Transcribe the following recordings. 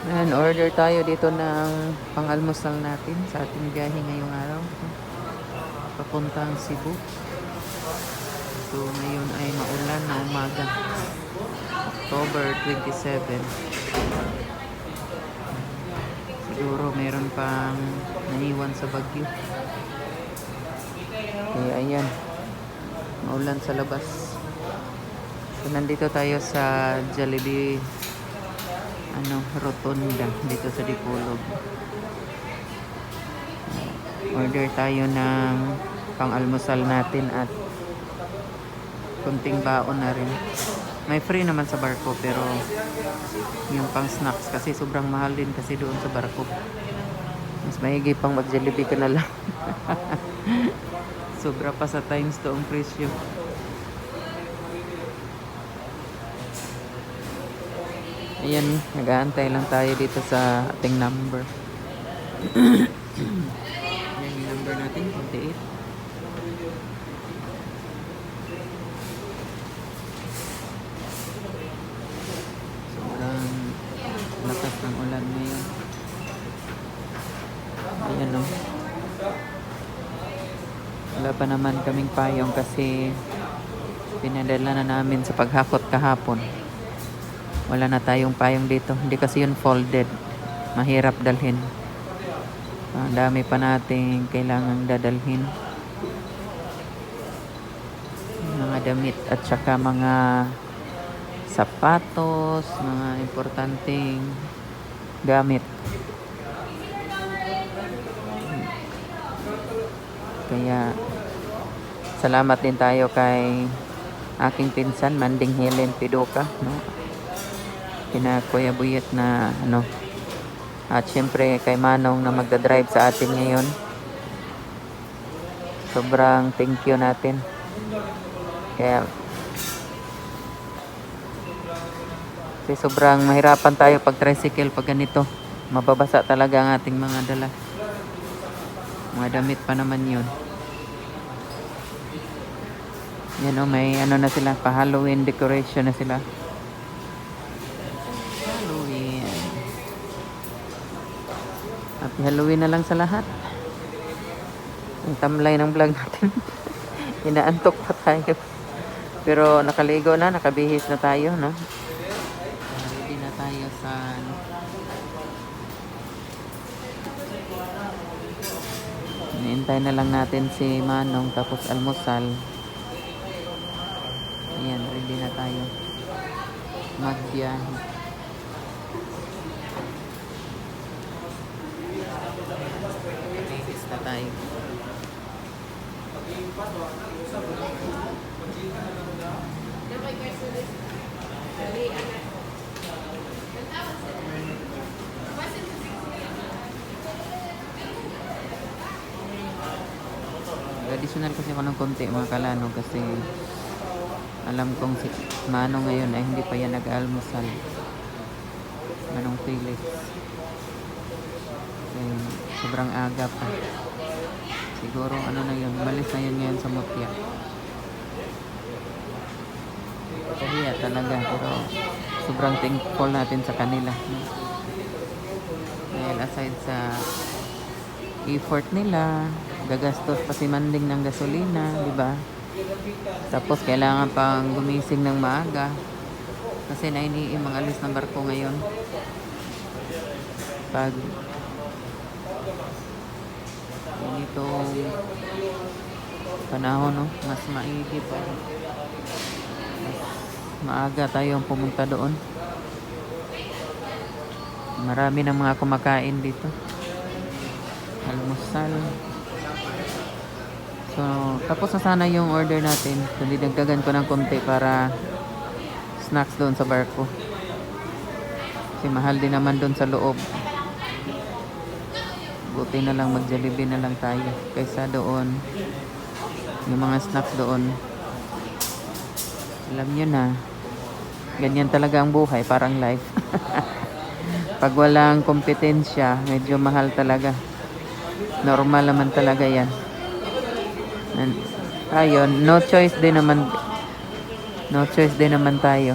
Ayan, order tayo dito ng pang-almusal natin sa ating biyahe ngayong araw. Papuntang Cebu. So, ngayon ay maulan na umaga. October 27. Siguro meron pang naiwan sa Baguio. Kaya ayan, maulan sa labas. So, nandito tayo sa Jollibee Rotonda dito sa Dipolog. Order tayo ng pang-almusal natin at kunting baon na rin. May free naman sa barko pero yung pang snacks kasi sobrang mahal din kasi doon sa barko. Mas maigi pang mag-Jollibee ka na lang. Sobra pa sa times to ang presyo. Ayan, nag-aantay lang tayo dito sa ating number. Ayan yung number natin, 28. Sobrang lakas ng ulan ngayon. Ayan o. Wala pa naman kaming payong kasi pinadala na namin sa paghakot kahapon. Wala na tayong payong dito. Hindi kasi yun folded. Mahirap dalhin. Ang dami pa nating kailangang dadalhin. Mga damit at saka mga sapatos, mga importanteng gamit. Kaya salamat din tayo kay aking pinsan, Manding Helen Pidoka, no? Kina Kuya Buyet na at syempre kay Manong na magdadrive sa atin ngayon. Sobrang thank you natin. Kaya kasi sobrang mahirapan tayo pag tricycle pag ganito. Mababasa talaga ang ating mga dala. Mga damit pa naman yun. Yan o, may na sila, pa Halloween decoration na sila. Halloween. Happy Halloween na lang sa lahat. Ang tamlay ng vlog natin. Inaantok pa tayo. Pero nakaligo na, nakabihis na tayo, no? Ready na tayo sa Hinihintay na lang natin si Manong tapos almusal. Ayan, ready na tayo magbiyahe. Bihis na tayo. Additional kasi ako ng konti mga kalano kasi alam kong si Manong ngayon ay hindi pa yan nag-almusal. Manong Felix. Sobrang aga pa. Siguro na yun, balis na yun ngayon sa Mutya. Kahiya talaga pero sobrang thankful natin sa kanila. Dahil aside sa effort nila, gagastos pa si Manding ng gasolina, di ba? Tapos kailangan pang gumising ng maaga kasi nainiim ang alis ng barko ngayon. Pag ganitong panahon, no, mas maigi pa. Mas maaga tayong pumunta doon. Marami ng mga kumakain dito. Almusal. So, tapos na sana yung order natin. So, dinagdagan ko ng konti para snacks doon sa barko. Kasi mahal din naman doon sa loob. Buti na lang mag-Jollibee na lang tayo kaysa doon. Yung mga snacks doon. Alam nyo na, ganyan talaga ang buhay, parang life. Pag walang kompetensya, medyo mahal talaga. Normal naman talaga yan. Ayun, no choice din naman tayo.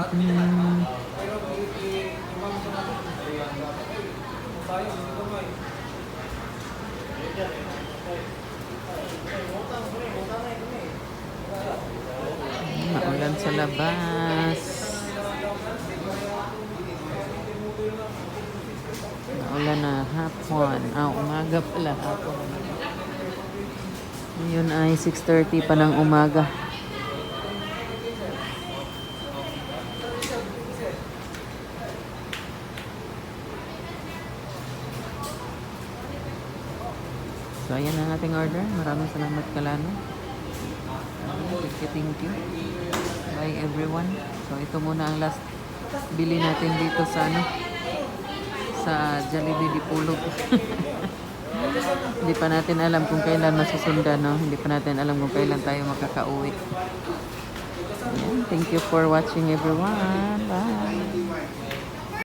Mm. Maulan sa labas. Maulan na hapon. Umaga pala. Hapon. Ngayon ay 6:30 pa ng umaga. So, ayan ang ating order. Maraming salamat Kalano. Thank you. Bye everyone. So, ito muna ang last bili natin dito sa sa Jollibee Dipolog. Hindi pa natin alam kung kailan masusundan, no? Hindi pa natin alam kung kailan tayo makakauwi. Ayan. Thank you for watching everyone. Bye.